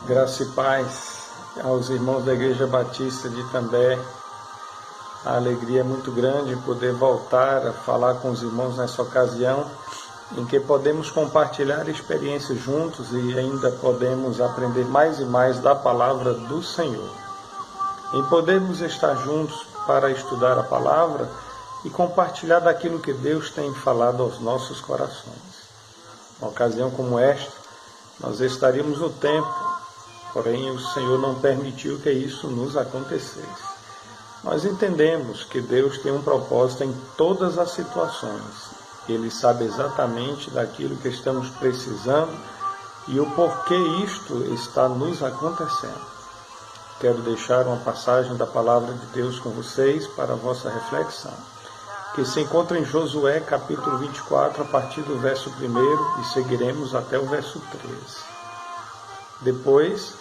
Graça e paz aos irmãos da Igreja Batista de Itambé. A alegria é muito grande poder voltar a falar com os irmãos nessa ocasião, em que podemos compartilhar experiências juntos e ainda podemos aprender mais e mais da palavra do Senhor. Em podermos estar juntos para estudar a palavra e compartilhar daquilo que Deus tem falado aos nossos corações. Uma ocasião como esta, nós estaríamos no templo, porém o Senhor não permitiu que isso nos acontecesse. Nós entendemos que Deus tem um propósito em todas as situações. Ele sabe exatamente daquilo que estamos precisando e o porquê isto está nos acontecendo. Quero deixar uma passagem da palavra de Deus com vocês para a vossa reflexão, que se encontra em Josué capítulo 24, a partir do verso 1, e seguiremos até o verso 13. Depois,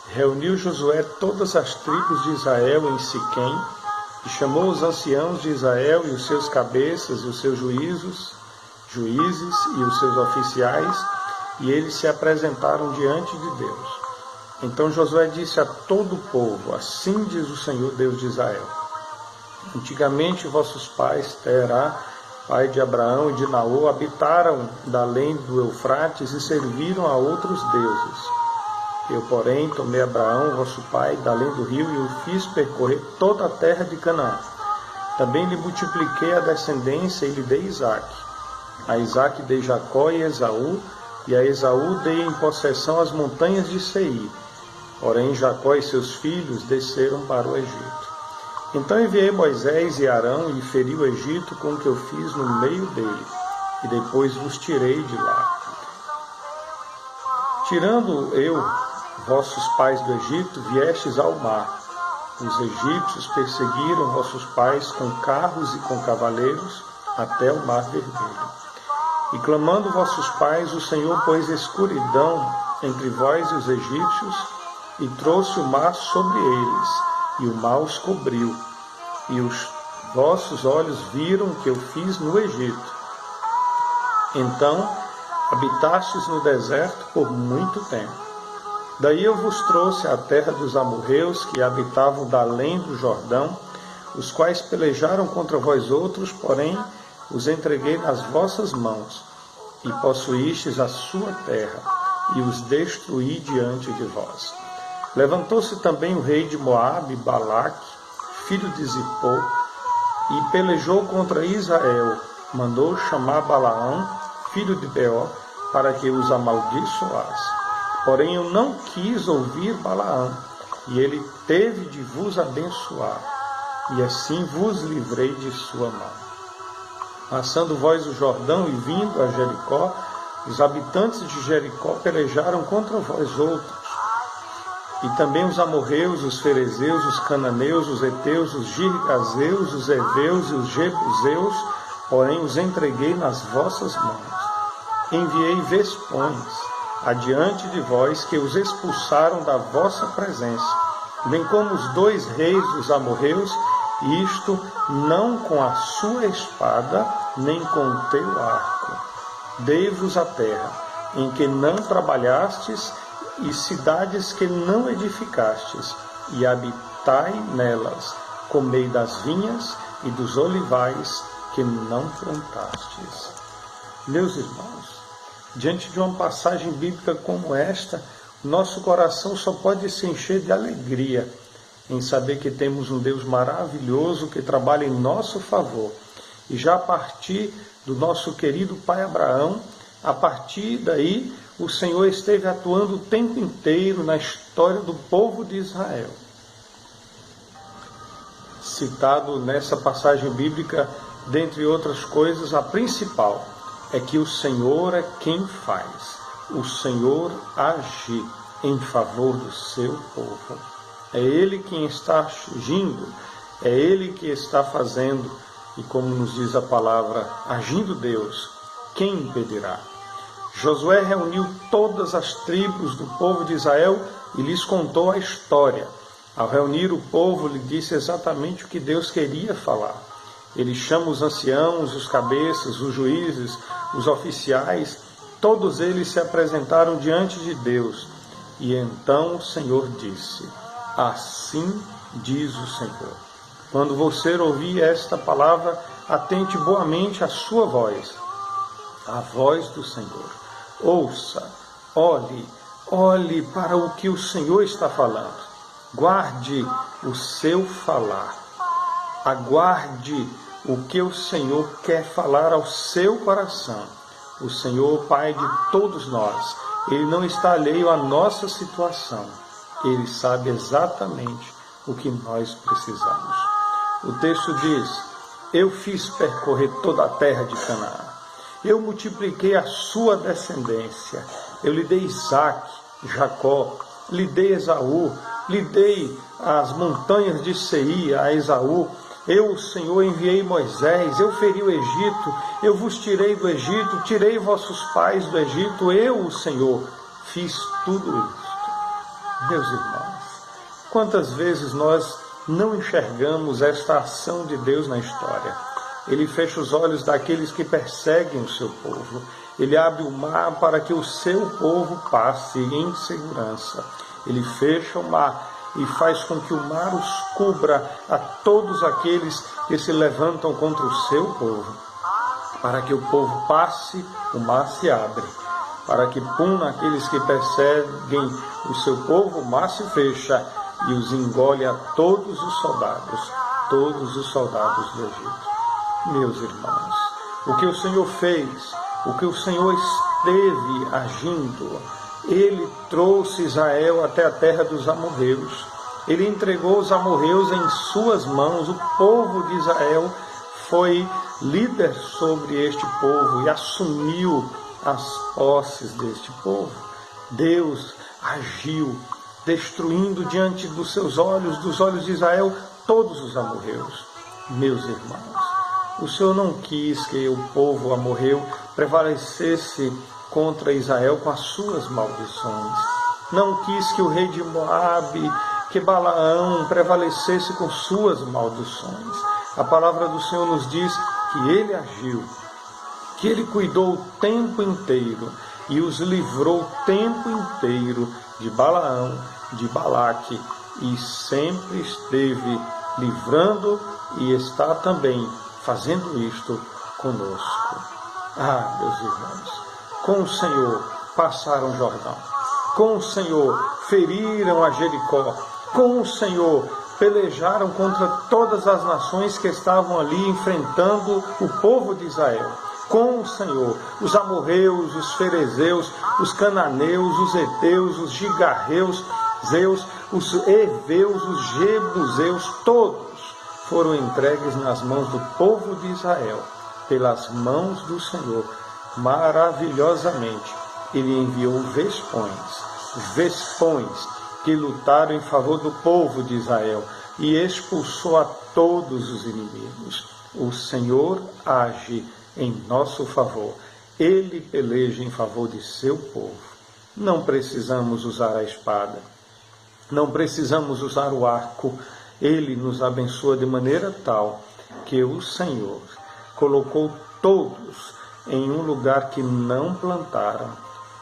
reuniu Josué todas as tribos de Israel em Siquém, e chamou os anciãos de Israel e os seus cabeças e os seus juízes e os seus oficiais, e eles se apresentaram diante de Deus. Então Josué disse a todo o povo: assim diz o Senhor Deus de Israel: antigamente vossos pais, Terá, pai de Abraão e de Naor, habitaram da além do Eufrates e serviram a outros deuses. Eu, porém, tomei Abraão, vosso pai, da além do rio, e o fiz percorrer toda a terra de Canaã. Também lhe multipliquei a descendência e lhe dei Isaque. A Isaque dei Jacó e Esaú, e a Esaú dei em possessão as montanhas de Seir. Porém, Jacó e seus filhos desceram para o Egito. Então enviei Moisés e Arão e feri o Egito com o que eu fiz no meio dele, e depois vos tirei de lá. Tirando eu vossos pais do Egito, viestes ao mar. Os egípcios perseguiram vossos pais com carros e com cavaleiros até o mar vermelho. E clamando vossos pais, o Senhor pôs escuridão entre vós e os egípcios, e trouxe o mar sobre eles, e o mar os cobriu. E os vossos olhos viram o que eu fiz no Egito. Então habitastes no deserto por muito tempo. Daí eu vos trouxe a terra dos amorreus, que habitavam da além do Jordão, os quais pelejaram contra vós outros, porém os entreguei nas vossas mãos, e possuístes a sua terra, e os destruí diante de vós. Levantou-se também o rei de Moabe, Balaque, filho de Zippor, e pelejou contra Israel. Mandou chamar Balaão, filho de Beor, para que os amaldiçoasse. Porém eu não quis ouvir Balaão, e ele teve de vos abençoar, e assim vos livrei de sua mão. Passando vós o Jordão e vindo a Jericó, os habitantes de Jericó pelejaram contra vós outros. E também os amorreus, os ferezeus, os cananeus, os heteus, os girgazeus, os heveus e os jebuseus, porém os entreguei nas vossas mãos. Enviei vespões adiante de vós, que os expulsaram da vossa presença, bem como os 2 reis dos amorreus, isto não com a sua espada, nem com o teu arco. Dei-vos a terra, em que não trabalhastes, e cidades que não edificastes, e habitai nelas, comei das vinhas e dos olivais que não plantastes. Meus irmãos, diante de uma passagem bíblica como esta, nosso coração só pode se encher de alegria em saber que temos um Deus maravilhoso que trabalha em nosso favor. E já a partir do nosso querido pai Abraão, a partir daí, o Senhor esteve atuando o tempo inteiro na história do povo de Israel. Citado nessa passagem bíblica, dentre outras coisas, a principal é que o Senhor é quem faz. O Senhor age em favor do seu povo. É Ele quem está agindo, é Ele que está fazendo. E como nos diz a palavra, agindo Deus, quem impedirá? Josué reuniu todas as tribos do povo de Israel e lhes contou a história. Ao reunir o povo, lhe disse exatamente o que Deus queria falar. Ele chama os anciãos, os cabeças, os juízes, os oficiais, todos eles se apresentaram diante de Deus. E então o Senhor disse: assim diz o Senhor. Quando você ouvir esta palavra, atente boamente à sua voz, a voz do Senhor. Ouça, olhe para o que o Senhor está falando. Guarde o seu falar. Aguarde o que o Senhor quer falar ao seu coração. O Senhor, Pai de todos nós, Ele não está alheio à nossa situação. Ele sabe exatamente o que nós precisamos. O texto diz: eu fiz percorrer toda a terra de Canaã. Eu multipliquei a sua descendência. Eu lhe dei Isaque, Jacó, lhe dei Esaú, lhe dei as montanhas de Seir a Esaú. Eu, o Senhor, enviei Moisés, eu feri o Egito, eu vos tirei do Egito, tirei vossos pais do Egito, eu, o Senhor, fiz tudo isto. Meus irmãos, quantas vezes nós não enxergamos esta ação de Deus na história? Ele fecha os olhos daqueles que perseguem o seu povo. Ele abre o mar para que o seu povo passe em segurança. Ele fecha o mar e faz com que o mar os cubra a todos aqueles que se levantam contra o seu povo. Para que o povo passe, o mar se abre. Para que puna aqueles que perseguem o seu povo, o mar se fecha e os engole a todos os soldados do Egito. Meus irmãos, o que o Senhor fez, o que o Senhor esteve agindo, Ele trouxe Israel até a terra dos amorreus. Ele entregou os amorreus em suas mãos. O povo de Israel foi líder sobre este povo e assumiu as posses deste povo. Deus agiu, destruindo diante dos seus olhos, dos olhos de Israel, todos os amorreus. Meus irmãos, o Senhor não quis que o povo amorreu prevalecesse contra Israel com as suas maldições. Não quis que o rei de Moabe, que Balaão prevalecesse com suas maldições. A palavra do Senhor nos diz que Ele agiu, que Ele cuidou o tempo inteiro e os livrou o tempo inteiro de Balaão, de Balaque, e sempre esteve livrando e está também fazendo isto conosco. Ah, meus irmãos, com o Senhor passaram o Jordão, com o Senhor feriram a Jericó, com o Senhor pelejaram contra todas as nações que estavam ali enfrentando o povo de Israel. Com o Senhor, os amorreus, os ferezeus, os cananeus, os heteus, os gigarreus, os heveus, os jebuseus, todos foram entregues nas mãos do povo de Israel, pelas mãos do Senhor. Maravilhosamente, Ele enviou vespões que lutaram em favor do povo de Israel e expulsou a todos os inimigos. O Senhor age em nosso favor. Ele peleja em favor de seu povo. Não precisamos usar a espada, não precisamos usar o arco. Ele nos abençoa de maneira tal que o Senhor colocou todos em um lugar que não plantaram,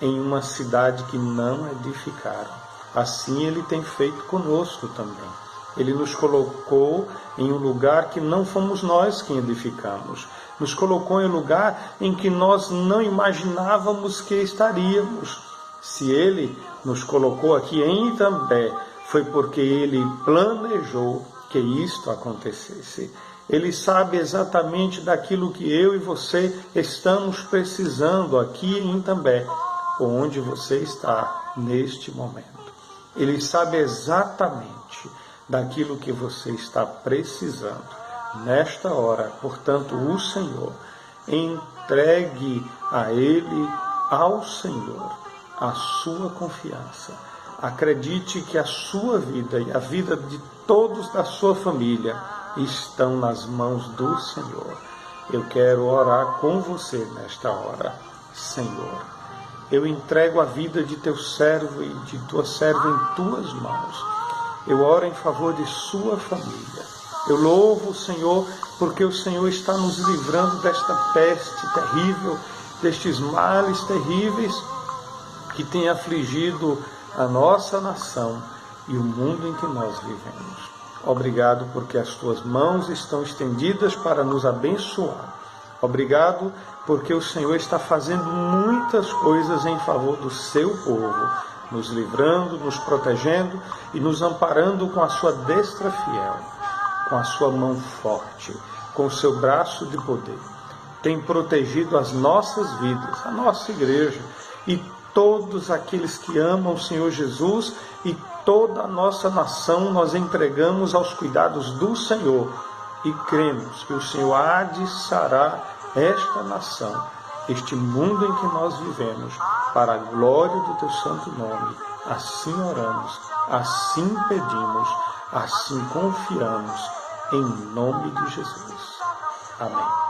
em uma cidade que não edificaram. Assim Ele tem feito conosco também. Ele nos colocou em um lugar que não fomos nós quem edificamos. Nos colocou em um lugar em que nós não imaginávamos que estaríamos. Se Ele nos colocou aqui em Itambé, foi porque Ele planejou que isto acontecesse. Ele sabe exatamente daquilo que eu e você estamos precisando aqui em Itambé, onde você está neste momento. Ele sabe exatamente daquilo que você está precisando nesta hora. Portanto, o Senhor, entregue a Ele, ao Senhor, a sua confiança. Acredite que a sua vida e a vida de todos da sua família estão nas mãos do Senhor. Eu quero orar com você nesta hora. Senhor, eu entrego a vida de teu servo e de tua serva em tuas mãos. Eu oro em favor de sua família. Eu louvo o Senhor porque o Senhor está nos livrando desta peste terrível, destes males terríveis que tem afligido a nossa nação e o mundo em que nós vivemos. Obrigado porque as tuas mãos estão estendidas para nos abençoar. Obrigado porque o Senhor está fazendo muitas coisas em favor do seu povo, nos livrando, nos protegendo e nos amparando com a sua destra fiel, com a sua mão forte, com o seu braço de poder. Tem protegido as nossas vidas, a nossa igreja e todos aqueles que amam o Senhor Jesus, e toda a nossa nação nós entregamos aos cuidados do Senhor e cremos que o Senhor há de sarar esta nação, este mundo em que nós vivemos, para a glória do teu santo nome. Assim oramos, assim pedimos, assim confiamos, em nome de Jesus. Amém.